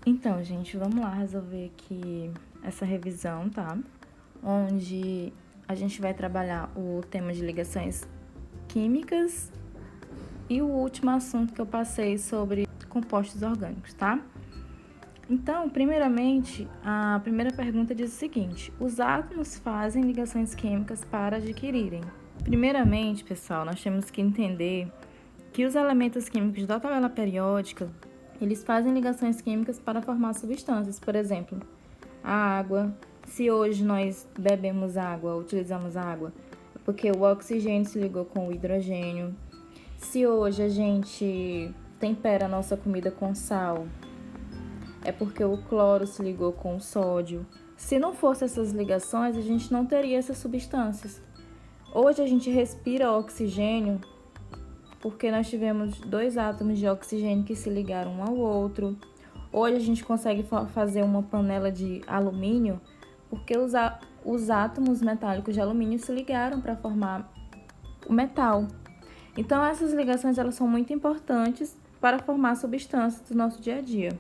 Então, gente, vamos lá resolver aqui essa revisão, tá? Onde a gente vai trabalhar o tema de ligações químicas e o último assunto que eu passei sobre compostos orgânicos, tá? Então, primeiramente, a primeira pergunta diz o seguinte: os átomos fazem ligações químicas para adquirirem. Primeiramente, pessoal, nós temos que entender que os elementos químicos da tabela periódica, eles fazem ligações químicas para formar substâncias. Por exemplo, a água. Se hoje nós bebemos água, utilizamos água, é porque o oxigênio se ligou com o hidrogênio. Se hoje a gente tempera a nossa comida com sal, é porque o cloro se ligou com o sódio. Se não fossem essas ligações, a gente não teria essas substâncias. Hoje a gente respira oxigênio porque nós tivemos dois átomos de oxigênio que se ligaram um ao outro. Hoje a gente consegue fazer uma panela de alumínio porque os átomos metálicos de alumínio se ligaram para formar o metal. Então essas ligações elas são muito importantes para formar substâncias do nosso dia a dia.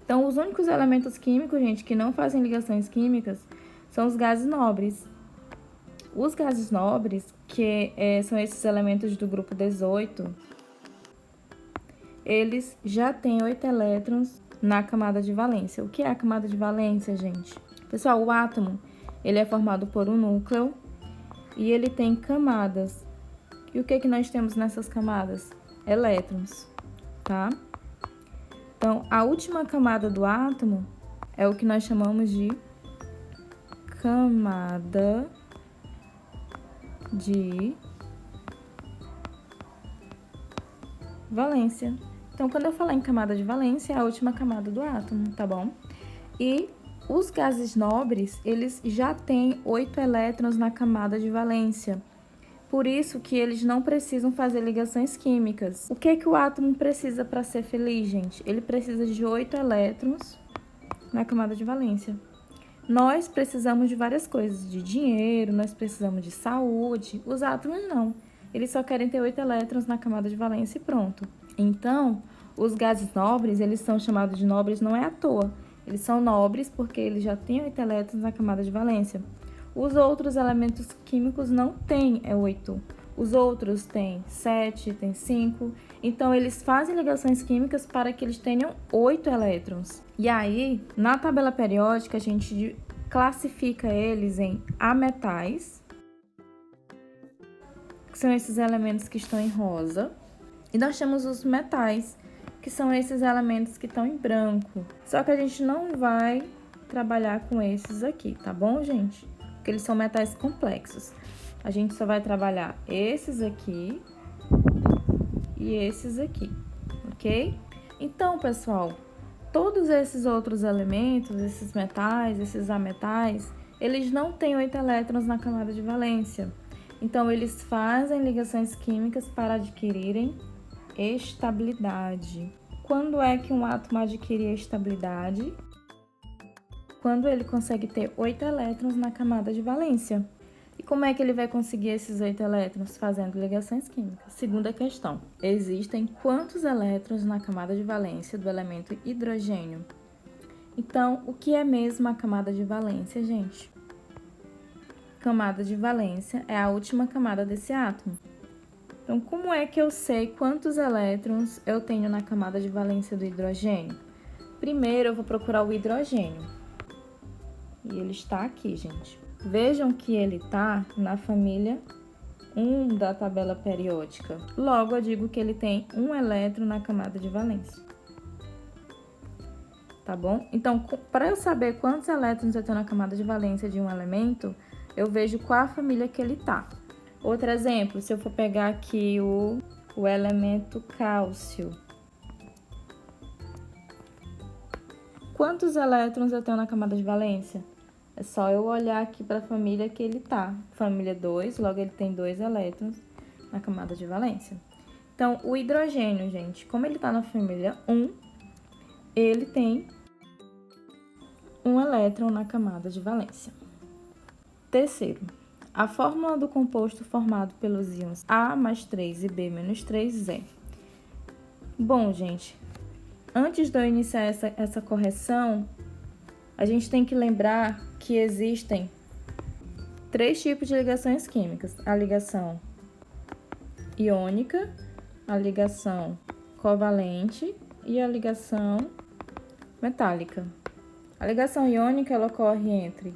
Então os únicos elementos químicos, gente, que não fazem ligações químicas são os gases nobres. Os gases nobres, que são esses elementos do grupo 18, eles já têm 8 elétrons na camada de valência. O que é a camada de valência, gente? Pessoal, o átomo, ele é formado por um núcleo e ele tem camadas. E o que nós temos nessas camadas? Elétrons, tá? Então, a última camada do átomo é o que nós chamamos de camada de valência. Então, quando eu falar em camada de valência, é a última camada do átomo, tá bom? E os gases nobres, eles já têm 8 elétrons na camada de valência. Por isso que eles não precisam fazer ligações químicas. O que o átomo precisa para ser feliz, gente? Ele precisa de 8 elétrons na camada de valência. Nós precisamos de várias coisas, de dinheiro, nós precisamos de saúde. Os átomos não. Eles só querem ter 8 elétrons na camada de valência e pronto. Então, os gases nobres, eles são chamados de nobres não é à toa. Eles são nobres porque eles já têm 8 elétrons na camada de valência. Os outros elementos químicos não têm 8. Os outros têm 7, têm 5. Então, eles fazem ligações químicas para que eles tenham 8 elétrons. E aí, na tabela periódica, a gente classifica eles em ametais, que são esses elementos que estão em rosa. E nós temos os metais, que são esses elementos que estão em branco. Só que a gente não vai trabalhar com esses aqui, tá bom, gente? Porque eles são metais complexos. A gente só vai trabalhar esses aqui e esses aqui, ok? Então, pessoal, todos esses outros elementos, esses metais, esses ametais, eles não têm 8 elétrons na camada de valência. Então, eles fazem ligações químicas para adquirirem estabilidade. Quando é que um átomo adquire estabilidade? Quando ele consegue ter 8 elétrons na camada de valência. E como é que ele vai conseguir esses 8 elétrons? Fazendo ligações químicas. Segunda questão. Existem quantos elétrons na camada de valência do elemento hidrogênio? Então, o que é mesmo a camada de valência, gente? Camada de valência é a última camada desse átomo. Então, como é que eu sei quantos elétrons eu tenho na camada de valência do hidrogênio? Primeiro, eu vou procurar o hidrogênio. E ele está aqui, gente. Vejam que ele está na família 1 da tabela periódica. Logo, eu digo que ele tem 1 elétron na camada de valência. Tá bom? Então, para eu saber quantos elétrons eu tenho na camada de valência de um elemento, eu vejo qual a família que ele está. Outro exemplo, se eu for pegar aqui o elemento cálcio. Quantos elétrons eu tenho na camada de valência? É só eu olhar aqui para a família que ele tá. Família 2, logo ele tem 2 elétrons na camada de valência. Então, o hidrogênio, gente, como ele tá na família 1, ele tem 1 elétron na camada de valência. Terceiro, a fórmula do composto formado pelos íons A mais 3 e B menos 3 é... Bom, gente, Antes de eu iniciar essa correção, a gente tem que lembrar que existem 3 tipos de ligações químicas: a ligação iônica, a ligação covalente e a ligação metálica. A ligação iônica ela ocorre entre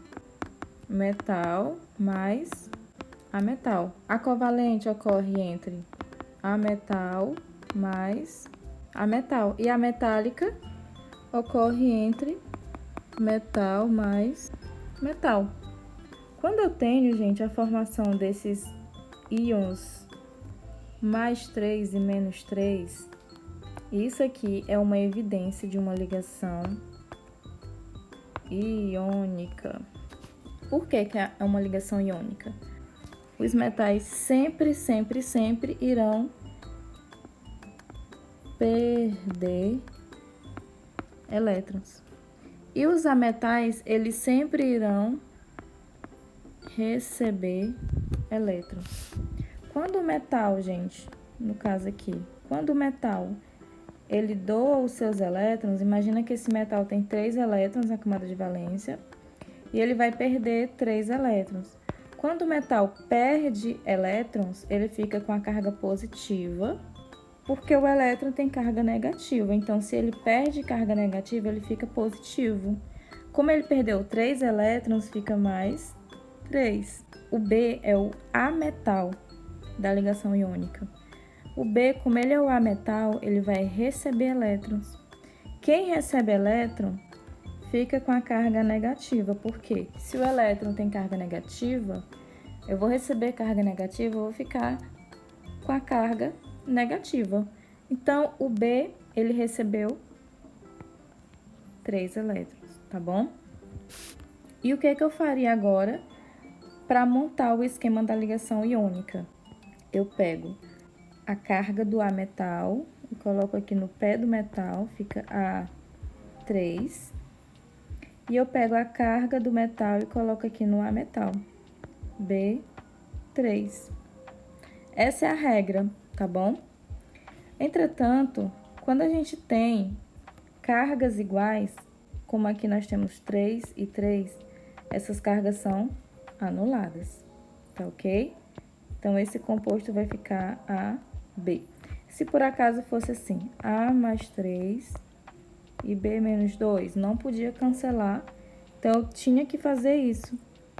metal mais ametal. A covalente ocorre entre ametal mais ametal. E a metálica ocorre entre metal mais metal. Quando eu tenho, gente, a formação desses íons mais 3 e menos 3, isso aqui é uma evidência de uma ligação iônica. Por que é uma ligação iônica? Os metais sempre irão perder elétrons. E os ametais, eles sempre irão receber elétrons. Quando o metal, gente, no caso aqui, quando o metal ele doa os seus elétrons, imagina que esse metal tem 3 elétrons na camada de valência e ele vai perder 3 elétrons. Quando o metal perde elétrons, ele fica com a carga positiva, porque o elétron tem carga negativa. Então, se ele perde carga negativa, ele fica positivo. Como ele perdeu 3 elétrons, fica mais 3. O B é o ametal da ligação iônica. O B, como ele é o ametal, ele vai receber elétrons. Quem recebe elétron fica com a carga negativa. Por quê? Se o elétron tem carga negativa, eu vou receber carga negativa, eu vou ficar com a carga negativa. Então, o B, ele recebeu 3 elétrons, tá bom? E o que eu faria agora para montar o esquema da ligação iônica? Eu pego a carga do ametal e coloco aqui no pé do metal, fica A3. E eu pego a carga do metal e coloco aqui no ametal, B3. Essa é a regra, tá bom? Entretanto, quando a gente tem cargas iguais, como aqui nós temos 3 e 3, essas cargas são anuladas, tá ok? Então, esse composto vai ficar AB. Se por acaso fosse assim, A mais 3 e B menos 2, não podia cancelar, então eu tinha que fazer isso.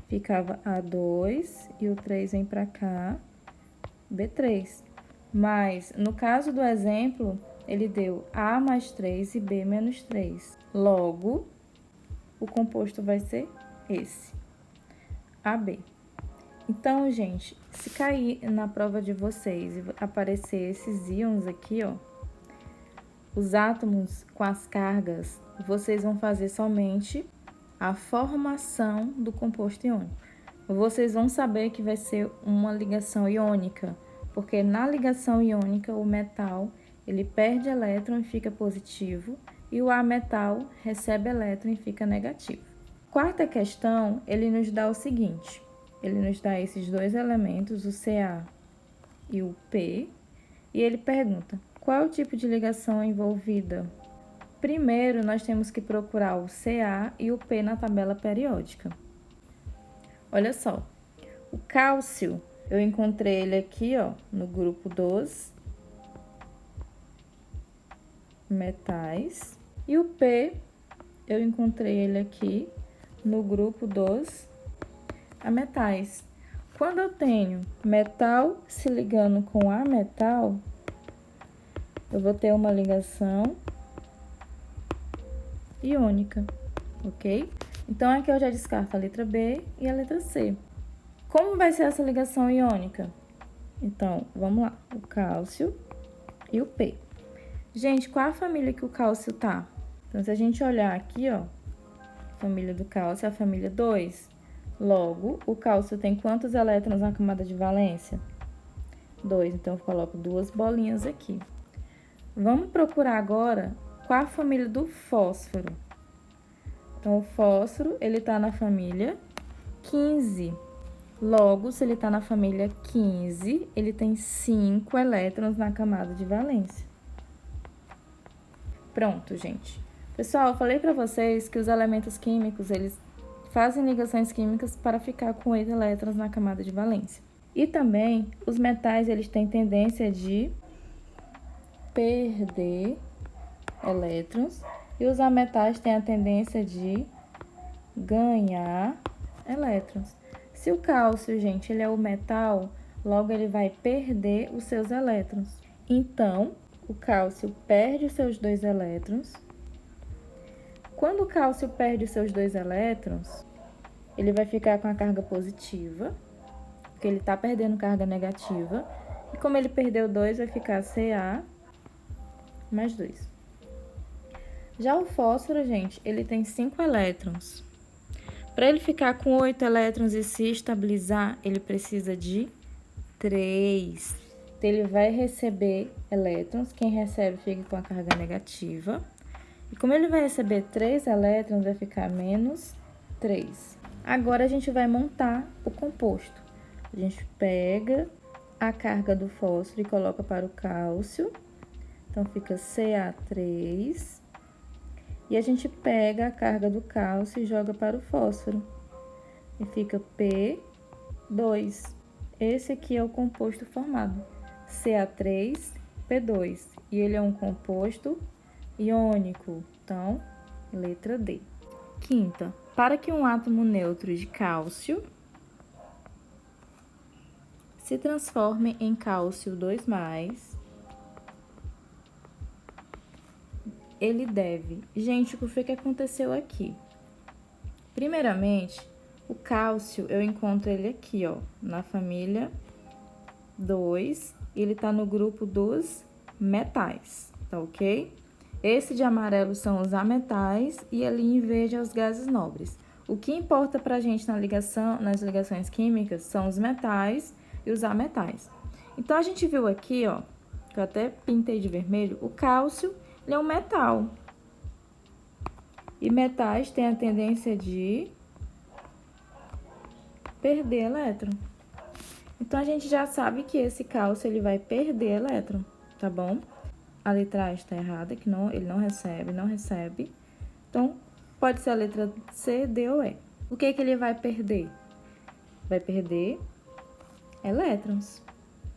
Ficava A2 e o 3 vem para cá, B3. Mas, no caso do exemplo, ele deu A mais 3 e B menos 3. Logo, o composto vai ser esse, AB. Então, gente, se cair na prova de vocês e aparecer esses íons aqui, ó, os átomos com as cargas, vocês vão fazer somente a formação do composto iônico. Vocês vão saber que vai ser uma ligação iônica, porque na ligação iônica o metal, ele perde elétron e fica positivo, e o ametal recebe elétron e fica negativo. Quarta questão, ele nos dá o seguinte: ele nos dá esses 2 elementos, o Ca e o P, e ele pergunta: qual é o tipo de ligação envolvida? Primeiro, nós temos que procurar o Ca e o P na tabela periódica. Olha só, o cálcio, eu encontrei ele aqui, ó, no grupo dos metais, e o P, eu encontrei ele aqui no grupo dos ametais. Quando eu tenho metal se ligando com ametal, eu vou ter uma ligação iônica, ok? Então, aqui eu já descarto a letra B e a letra C. Como vai ser essa ligação iônica? Então, vamos lá. O cálcio e o P. Gente, qual a família que o cálcio tá? Então, se a gente olhar aqui, ó, a família do cálcio é a família 2. Logo, o cálcio tem quantos elétrons na camada de valência? 2. Então, eu coloco 2 bolinhas aqui. Vamos procurar agora qual a família do fósforo. Então, o fósforo, ele tá na família 15. Logo, se ele tá na família 15, ele tem 5 elétrons na camada de valência. Pronto, gente. Pessoal, eu falei para vocês que os elementos químicos, eles fazem ligações químicas para ficar com 8 elétrons na camada de valência. E também, os metais, eles têm tendência de perder elétrons, e os ametais têm a tendência de ganhar elétrons. Se o cálcio, gente, ele é o metal, logo ele vai perder os seus elétrons. Então, o cálcio perde os seus 2 elétrons. Quando o cálcio perde os seus 2 elétrons, ele vai ficar com a carga positiva, porque ele está perdendo carga negativa. E como ele perdeu 2, vai ficar Ca mais 2. Já o fósforo, gente, ele tem 5 elétrons. Para ele ficar com 8 elétrons e se estabilizar, ele precisa de 3. Então, ele vai receber elétrons, quem recebe fica com a carga negativa. E como ele vai receber 3 elétrons, vai ficar menos 3. Agora, a gente vai montar o composto. A gente pega a carga do fósforo e coloca para o cálcio. Então, fica Ca3. E a gente pega a carga do cálcio e joga para o fósforo. E fica P2. Esse aqui é o composto formado. Ca3P2. E ele é um composto iônico. Então, letra D. Quinta. Para que um átomo neutro de cálcio se transforme em cálcio 2+, ele deve... Gente, o que foi que aconteceu aqui? Primeiramente, o cálcio, eu encontro ele aqui, ó, na família 2, e ele tá no grupo dos metais, tá ok? Esse de amarelo são os ametais e ali em verde é os gases nobres. O que importa pra gente nas ligações químicas são os metais e os ametais. Então, a gente viu aqui, ó, que eu até pintei de vermelho, o cálcio, ele é um metal. E metais têm a tendência de perder elétron. Então, a gente já sabe que esse cálcio, ele vai perder elétron, tá bom? A letra A está errada, que não, ele não recebe. Então, pode ser a letra C, D ou E. O que que ele vai perder? Vai perder elétrons.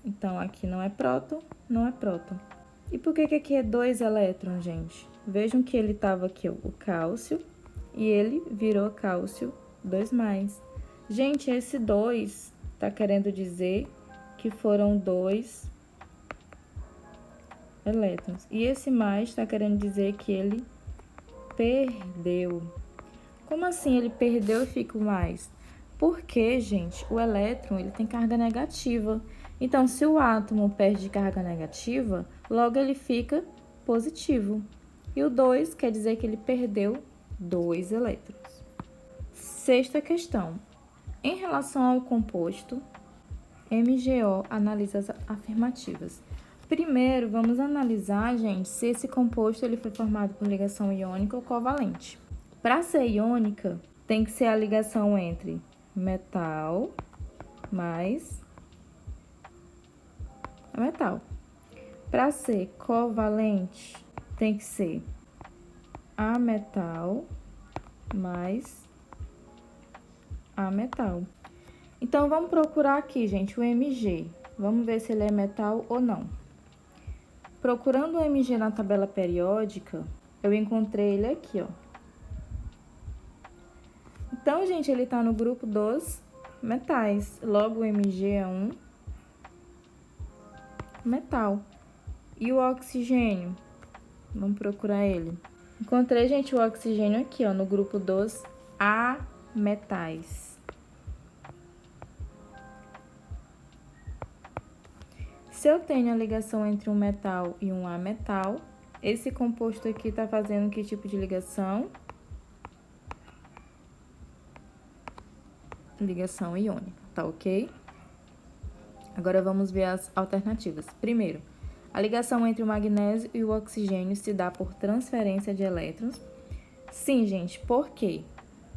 Então, aqui não é próton, não é próton. E por que que aqui é 2 elétrons, gente? Vejam que ele estava aqui, ó, o cálcio, e ele virou cálcio 2+. Gente, esse 2 está querendo dizer que foram 2 elétrons. E esse mais está querendo dizer que ele perdeu. Como assim ele perdeu e fica o mais? Porque, gente, o elétron ele tem carga negativa. Então, se o átomo perde carga negativa, logo ele fica positivo. E o 2 quer dizer que ele perdeu 2 elétrons. Sexta questão. Em relação ao composto, MGO analisa as afirmativas. Primeiro, vamos analisar, gente, se esse composto ele foi formado por ligação iônica ou covalente. Para ser iônica, tem que ser a ligação entre metal mais metal. Para ser covalente, tem que ser ametal mais ametal. Então, vamos procurar aqui, gente, o Mg. Vamos ver se ele é metal ou não. Procurando o Mg na tabela periódica, eu encontrei ele aqui, ó. Então, gente, ele tá no grupo dos metais. Logo, o Mg é um metal. E o oxigênio? Vamos procurar ele. Encontrei, gente, o oxigênio aqui, ó, no grupo dos ametais. Se eu tenho a ligação entre um metal e um ametal, esse composto aqui está fazendo que tipo de ligação? Ligação iônica, tá ok? Agora vamos ver as alternativas. Primeiro, a ligação entre o magnésio e o oxigênio se dá por transferência de elétrons. Sim, gente, por quê?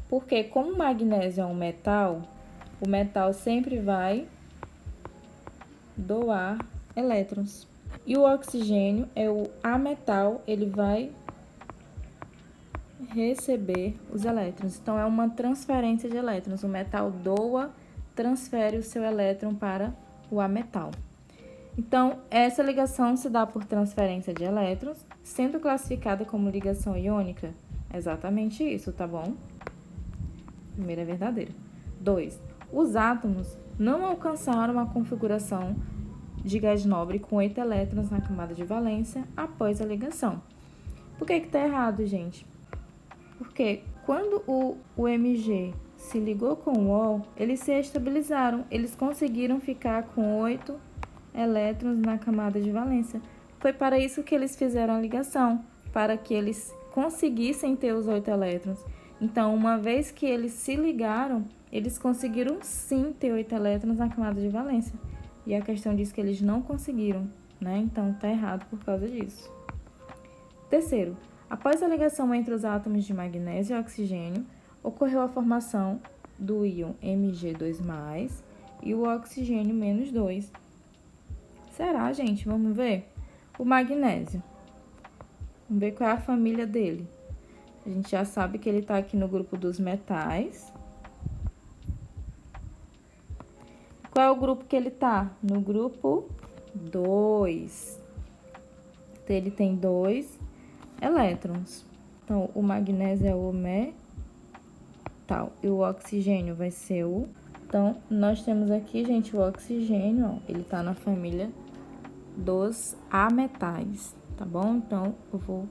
Porque como o magnésio é um metal, o metal sempre vai doar elétrons. E o oxigênio é o ametal, ele vai receber os elétrons. Então, é uma transferência de elétrons. O metal doa, transfere o seu elétron para o ametal. Então, essa ligação se dá por transferência de elétrons, sendo classificada como ligação iônica. Exatamente isso, tá bom? Primeira é verdadeira. 2. Os átomos não alcançaram a configuração de gás nobre com 8 elétrons na camada de valência após a ligação. Por que está errado, gente? Porque quando o Mg se ligou com o O, eles se estabilizaram, eles conseguiram ficar com 8 elétrons na camada de valência. Foi para isso que eles fizeram a ligação, para que eles conseguissem ter os 8 elétrons. Então, uma vez que eles se ligaram, eles conseguiram sim ter 8 elétrons na camada de valência. E a questão diz que eles não conseguiram, né? Então, tá errado por causa disso. Terceiro, após a ligação entre os átomos de magnésio e oxigênio, ocorreu a formação do íon Mg2+, e o oxigênio -2. Será, gente? Vamos ver? O magnésio. Vamos ver qual é a família dele. A gente já sabe que ele está aqui no grupo dos metais. Qual é o grupo que ele está? No grupo 2. Então, ele tem 2 elétrons. Então, o magnésio é o metal e o oxigênio vai ser o... Então, nós temos aqui, gente, o oxigênio, ó, ele tá na família dos ametais, tá bom? Então, eu vou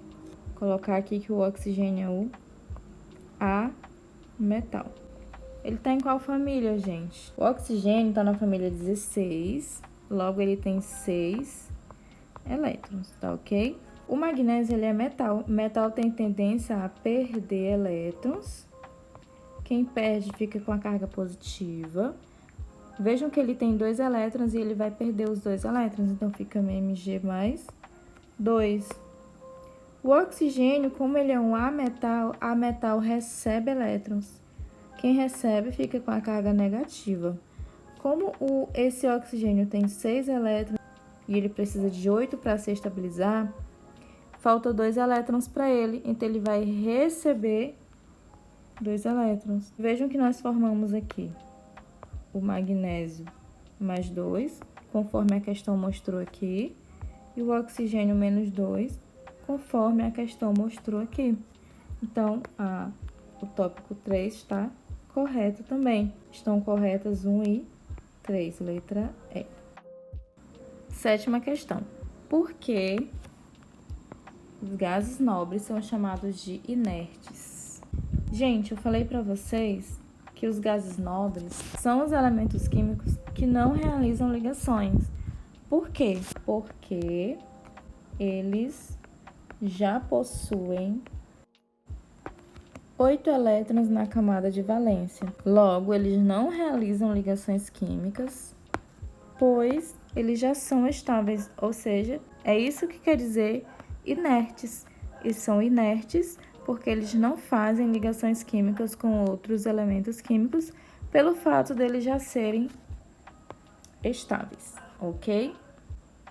colocar aqui que o oxigênio é o ametal. Ele tá em qual família, gente? O oxigênio tá na família 16, logo ele tem 6 elétrons, tá ok? O magnésio, ele é metal. Metal tem tendência a perder elétrons. Quem perde fica com a carga positiva. Vejam que ele tem 2 elétrons e ele vai perder os 2 elétrons, então fica Mg mais 2. O oxigênio, como ele é um ametal recebe elétrons. Quem recebe fica com a carga negativa. Como esse oxigênio tem 6 elétrons e ele precisa de 8 para se estabilizar, falta 2 elétrons para ele, então ele vai receber 2 elétrons. Vejam que nós formamos aqui o magnésio mais 2, conforme a questão mostrou aqui, e o oxigênio -2, conforme a questão mostrou aqui. Então, o tópico 3 está correto também. Estão corretas 1 e 3, letra E. Sétima questão. Por que os gases nobres são chamados de inertes? Gente, eu falei para vocês que os gases nobres são os elementos químicos que não realizam ligações. Por quê? Porque eles já possuem 8 elétrons na camada de valência. Logo, eles não realizam ligações químicas, pois eles já são estáveis, ou seja, é isso que quer dizer inertes. E são inertes porque eles não fazem ligações químicas com outros elementos químicos pelo fato deles já serem estáveis, ok?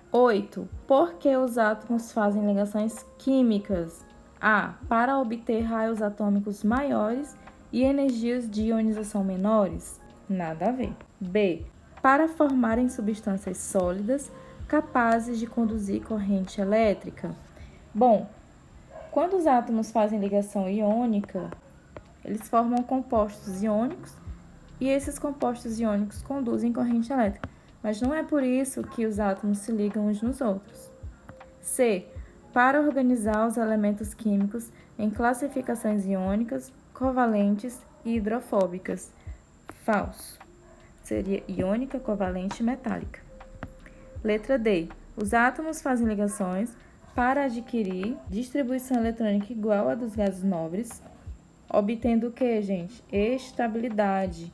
8. Por que os átomos fazem ligações químicas? A. Para obter raios atômicos maiores e energias de ionização menores? Nada a ver. B. Para formarem substâncias sólidas capazes de conduzir corrente elétrica? Bom, quando os átomos fazem ligação iônica, eles formam compostos iônicos e esses compostos iônicos conduzem corrente elétrica. Mas não é por isso que os átomos se ligam uns nos outros. C. Para organizar os elementos químicos em classificações iônicas, covalentes e hidrofóbicas. Falso. Seria iônica, covalente e metálica. Letra D. Os átomos fazem ligações para adquirir distribuição eletrônica igual à dos gases nobres, obtendo o que, gente? Estabilidade,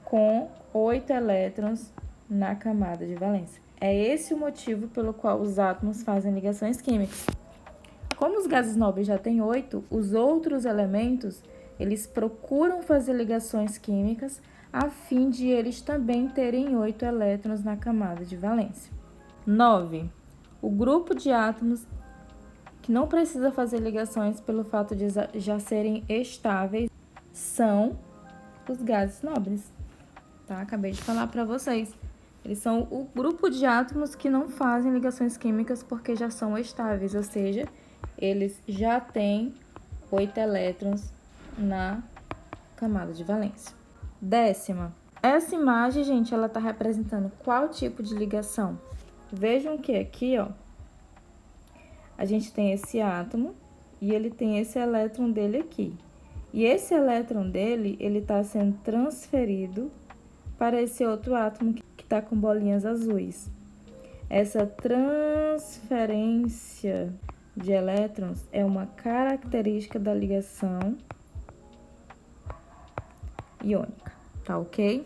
com 8 elétrons na camada de valência. É esse o motivo pelo qual os átomos fazem ligações químicas. Como os gases nobres já têm 8, os outros elementos, eles procuram fazer ligações químicas a fim de eles também terem 8 elétrons na camada de valência. 9. O grupo de átomos que não precisa fazer ligações pelo fato de já serem estáveis são os gases nobres, tá? Acabei de falar para vocês. Eles são o grupo de átomos que não fazem ligações químicas porque já são estáveis, ou seja, eles já têm 8 elétrons na camada de valência. 10ª. Essa imagem, gente, ela tá representando qual tipo de ligação? Vejam que aqui, ó, a gente tem esse átomo e ele tem esse elétron dele aqui. E esse elétron dele, ele tá sendo transferido para esse outro átomo que tá com bolinhas azuis. Essa transferência de elétrons é uma característica da ligação iônica, tá ok?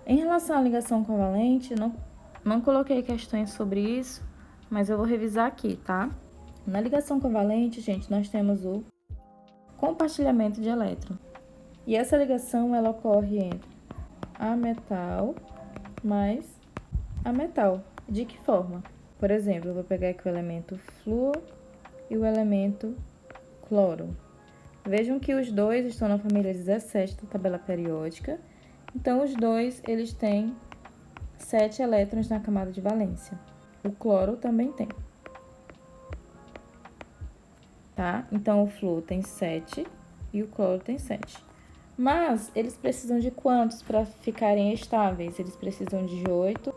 Em relação à ligação covalente, não coloquei questões sobre isso, mas eu vou revisar aqui, tá? Na ligação covalente, gente, nós temos o compartilhamento de elétrons. E essa ligação, ela ocorre entre ametal mais ametal. De que forma? Por exemplo, eu vou pegar aqui o elemento flúor e o elemento cloro. Vejam que os dois estão na família 17 da tabela periódica. Então, os dois, eles têm 7 elétrons na camada de valência. O cloro também tem. Tá? Então, o flúor tem 7 e o cloro tem 7. Mas, eles precisam de quantos para ficarem estáveis? Eles precisam de 8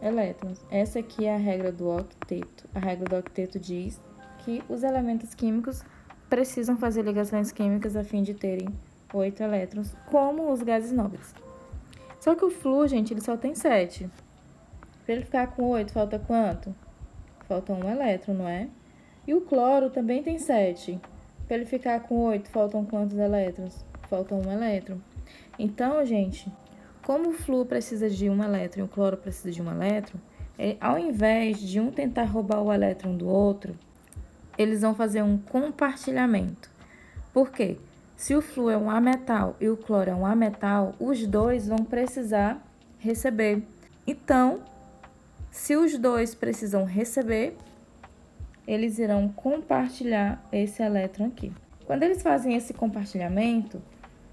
elétrons. Essa aqui é a regra do octeto. A regra do octeto diz que os elementos químicos precisam fazer ligações químicas a fim de terem 8 elétrons, como os gases nobres. Só que o flúor, gente, ele só tem 7. Para ele ficar com 8, falta quanto? Falta 1 elétron, não é? E o cloro também tem 7. Para ele ficar com 8, faltam quantos elétrons? Falta 1 elétron. Então, gente, como o flúor precisa de 1 elétron e o cloro precisa de 1 elétron, ao invés de um tentar roubar o elétron do outro, eles vão fazer um compartilhamento. Por quê? Se o flúor é um ametal e o cloro é um ametal, os dois vão precisar receber. Então, se os dois precisam receber, eles irão compartilhar esse elétron aqui. Quando eles fazem esse compartilhamento,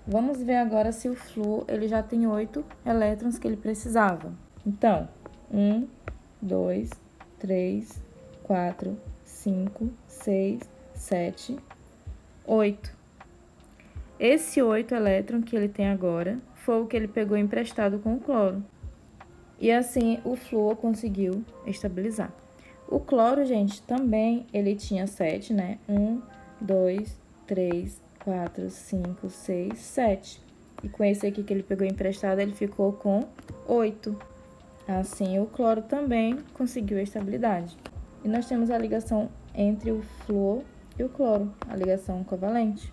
vamos ver agora se o flúor ele já tem 8 elétrons que ele precisava. Então, 1, 2, 3, 4, 5, 6, 7, 8. Esse 8 elétron que ele tem agora foi o que ele pegou emprestado com o cloro. E assim o flúor conseguiu estabilizar. O cloro, gente, também ele tinha 7, né? 1, 2, 3, 4, 5, 6, 7. E com esse aqui que ele pegou emprestado, ele ficou com 8. Assim, o cloro também conseguiu a estabilidade. E nós temos a ligação entre o flúor e o cloro, a ligação covalente,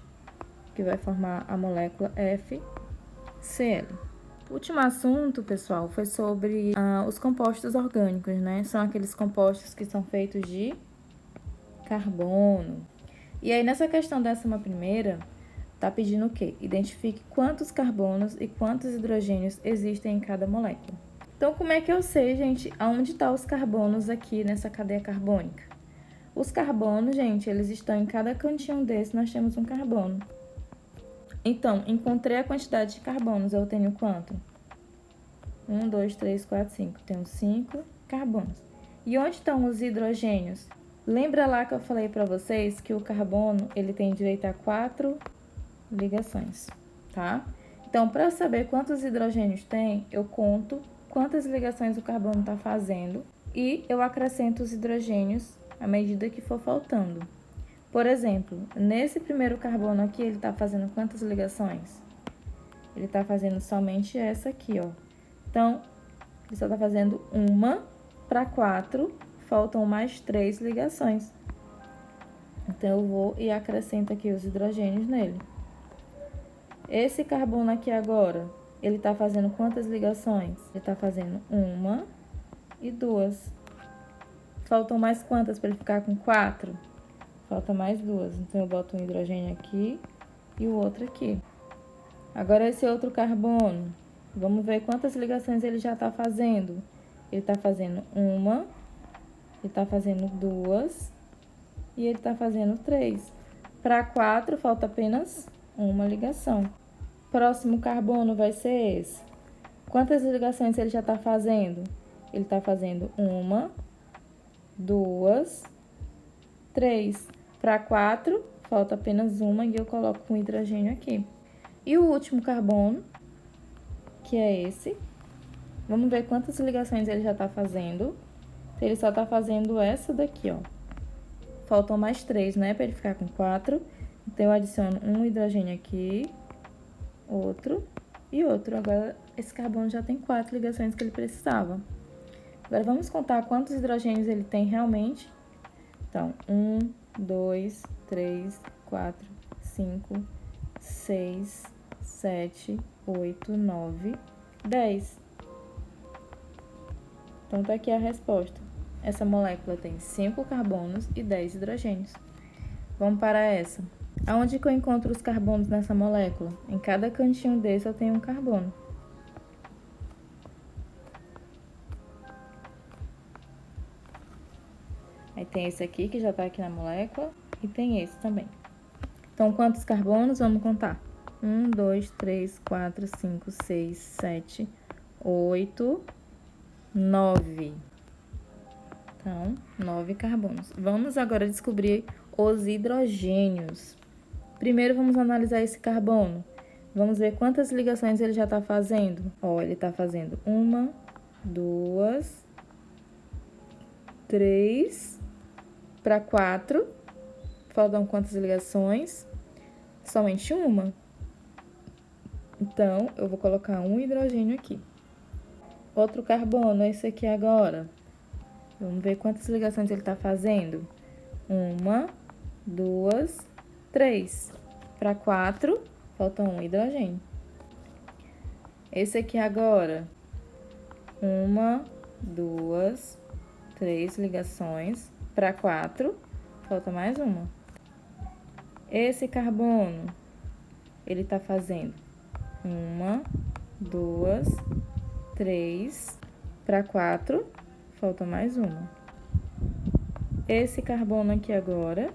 que vai formar a molécula FCl. O último assunto, pessoal, foi sobre os compostos orgânicos, né? São aqueles compostos que são feitos de carbono. E aí, nessa questão 11ª, tá pedindo o quê? Identifique quantos carbonos e quantos hidrogênios existem em cada molécula. Então, como é que eu sei, gente, aonde estão os carbonos aqui nessa cadeia carbônica? Os carbonos, gente, eles estão em cada cantinho desse, nós temos um carbono. Então, encontrei a quantidade de carbonos, eu tenho quanto? 1, 2, 3, 4, 5. Tenho 5 carbonos. E onde estão os hidrogênios? Lembra lá que eu falei para vocês que o carbono, ele tem direito a 4 ligações, tá? Então, para saber quantos hidrogênios tem, eu conto quantas ligações o carbono está fazendo e eu acrescento os hidrogênios à medida que for faltando. Por exemplo, nesse primeiro carbono aqui, ele está fazendo quantas ligações? Ele está fazendo somente essa aqui, ó. Então, ele só está fazendo 1 para 4, faltam mais 3 ligações. Então, eu vou e acrescento aqui os hidrogênios nele. Esse carbono aqui agora, ele está fazendo quantas ligações? Ele está fazendo 1 e 2. Faltam mais quantas para ele ficar com 4? Falta mais 2. Então, eu boto um hidrogênio aqui e o outro aqui. Agora, esse outro carbono, vamos ver quantas ligações ele já está fazendo. Ele está fazendo 1 ele tá fazendo 2 e ele tá fazendo 3. Para 4, falta apenas uma ligação. Próximo carbono vai ser esse. Quantas ligações ele já tá fazendo? Ele tá fazendo 1, 2, 3. Para 4, falta apenas uma e eu coloco um hidrogênio aqui. E o último carbono, que é esse. Vamos ver quantas ligações ele já tá fazendo. Ele só tá fazendo essa daqui, ó. Faltam mais 3, né? Para ele ficar com 4. Então, eu adiciono um hidrogênio aqui, outro e outro. Agora, esse carbono já tem 4 ligações que ele precisava. Agora, vamos contar quantos hidrogênios ele tem realmente. Então, 1, 2, 3, 4, 5, 6, 7, 8, 9, 10. Então, tá aqui a resposta. Essa molécula tem 5 carbonos e 10 hidrogênios. Vamos para essa. Aonde que eu encontro os carbonos nessa molécula? Em cada cantinho desse eu tenho um carbono. Aí tem esse aqui, que já está aqui na molécula, e tem esse também. Então, quantos carbonos? Vamos contar. 1, 2, 3, 4, 5, 6, 7, 8, 9. Então, 9 carbonos. Vamos agora descobrir os hidrogênios. Primeiro, vamos analisar esse carbono. Vamos ver quantas ligações ele já está fazendo. Ó, ele está fazendo 1, 2, 3, para 4. Faltam quantas ligações? Somente uma. Então, eu vou colocar um hidrogênio aqui. Outro carbono, esse aqui agora. Vamos ver quantas ligações ele está fazendo. 1, 2, 3. Para 4, falta um hidrogênio. Esse aqui agora. 1, 2, 3 ligações. Para 4, falta mais uma. Esse carbono, ele está fazendo 1, 2, 3. Para 4, falta mais uma. Esse carbono aqui agora,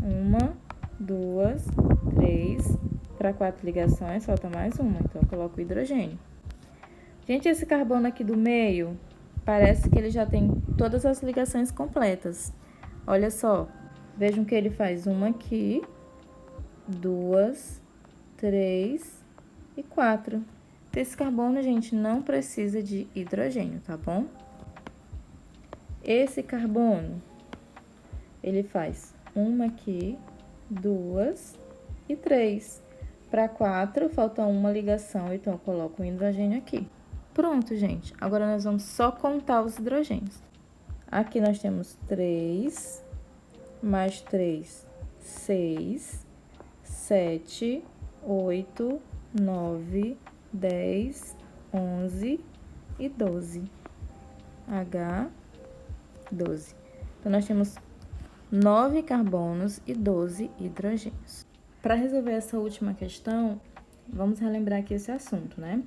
1, 2, 3. Para 4 ligações, falta mais uma. Então, eu coloco o hidrogênio. Gente, esse carbono aqui do meio, parece que ele já tem todas as ligações completas. Olha só, vejam que ele faz uma aqui, 2, 3 e 4. Esse carbono, gente, não precisa de hidrogênio, tá bom? Esse carbono, ele faz uma aqui, 2 e 3. Para 4, falta uma ligação, então eu coloco um hidrogênio aqui. Pronto, gente. Agora, nós vamos só contar os hidrogênios. Aqui nós temos 3, mais 3, 6, 7, 8, 9, 10, 11 e 12. H12. Então, nós temos 9 carbonos e 12 hidrogênios. Para resolver essa última questão, vamos relembrar aqui esse assunto, né?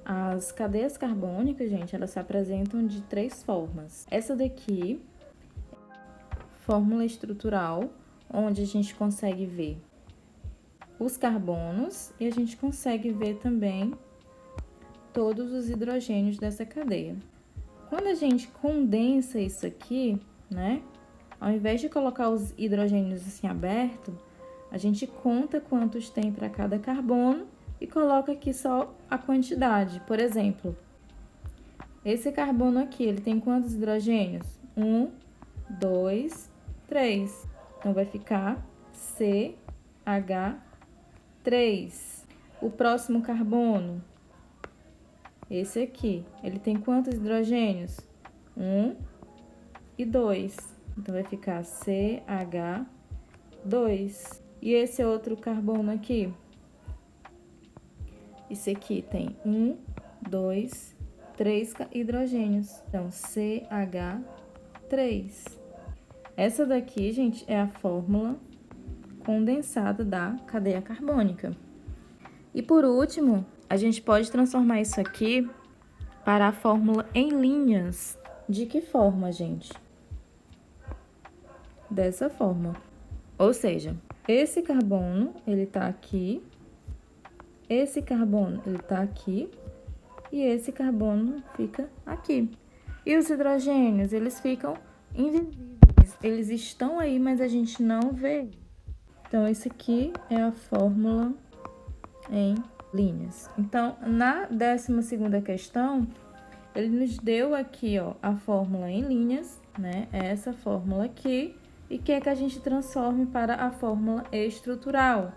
As cadeias carbônicas, gente, elas se apresentam de 3 formas. Essa daqui, fórmula estrutural, onde a gente consegue ver os carbonos e a gente consegue ver também todos os hidrogênios dessa cadeia. Quando a gente condensa isso aqui, né, ao invés de colocar os hidrogênios assim aberto, a gente conta quantos tem para cada carbono e coloca aqui só a quantidade. Por exemplo, esse carbono aqui, ele tem quantos hidrogênios? 1, 2, 3. Então, vai ficar CH3. O próximo carbono, esse aqui, ele tem quantos hidrogênios? 1 e 2. Então, vai ficar CH2. E esse outro carbono aqui? Esse aqui tem 1, 2, 3 hidrogênios. Então, CH3. Essa daqui, gente, é a fórmula condensada da cadeia carbônica. E por último, a gente pode transformar isso aqui para a fórmula em linhas. De que forma, gente? dessa forma. Ou seja, esse carbono, ele tá aqui, esse carbono, ele tá aqui, e esse carbono fica aqui. E os hidrogênios, eles ficam invisíveis. Eles estão aí, mas a gente não vê. Então, esse aqui é a fórmula em linhas. Então, na 12ª questão, ele nos deu aqui, ó, a fórmula em linhas, né? Essa fórmula aqui, e quer que a gente transforme para a fórmula estrutural,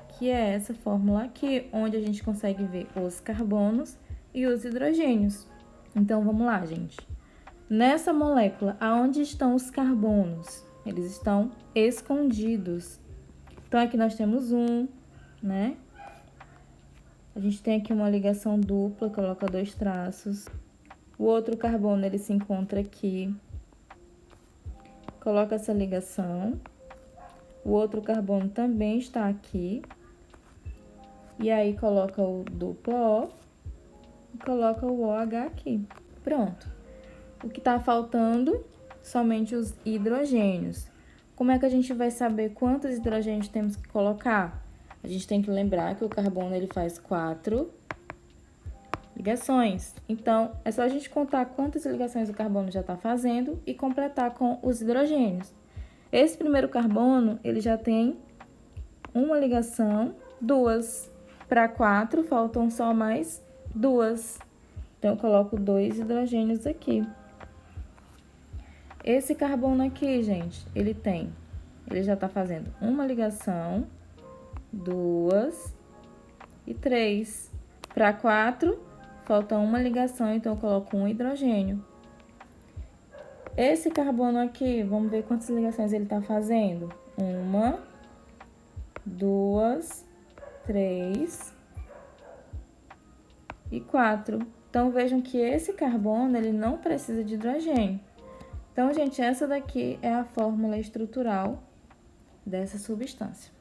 que é essa fórmula aqui, onde a gente consegue ver os carbonos e os hidrogênios. Então, vamos lá, gente. Nessa molécula, aonde estão os carbonos? Eles estão escondidos. Então, aqui nós temos um, né? A gente tem aqui uma ligação dupla, coloca 2 traços. O outro carbono, ele se encontra aqui. Coloca essa ligação. O outro carbono também está aqui. E aí, coloca o duplo O e coloca o OH aqui. Pronto. O que está faltando? Somente os hidrogênios. Como é que a gente vai saber quantos hidrogênios temos que colocar? A gente tem que lembrar que o carbono ele faz 4 ligações. Então, é só a gente contar quantas ligações o carbono já está fazendo e completar com os hidrogênios. Esse primeiro carbono, ele já tem uma ligação, 2. Para 4, faltam só mais 2. Então, eu coloco 2 hidrogênios aqui. Esse carbono aqui, gente, ele já está fazendo uma ligação, 2 e 3. Para 4, falta uma ligação, então eu coloco um hidrogênio. Esse carbono aqui, vamos ver quantas ligações ele está fazendo. 1, 2, 3 e 4. Então, vejam que esse carbono, ele não precisa de hidrogênio. Então, gente, essa daqui é a fórmula estrutural dessa substância.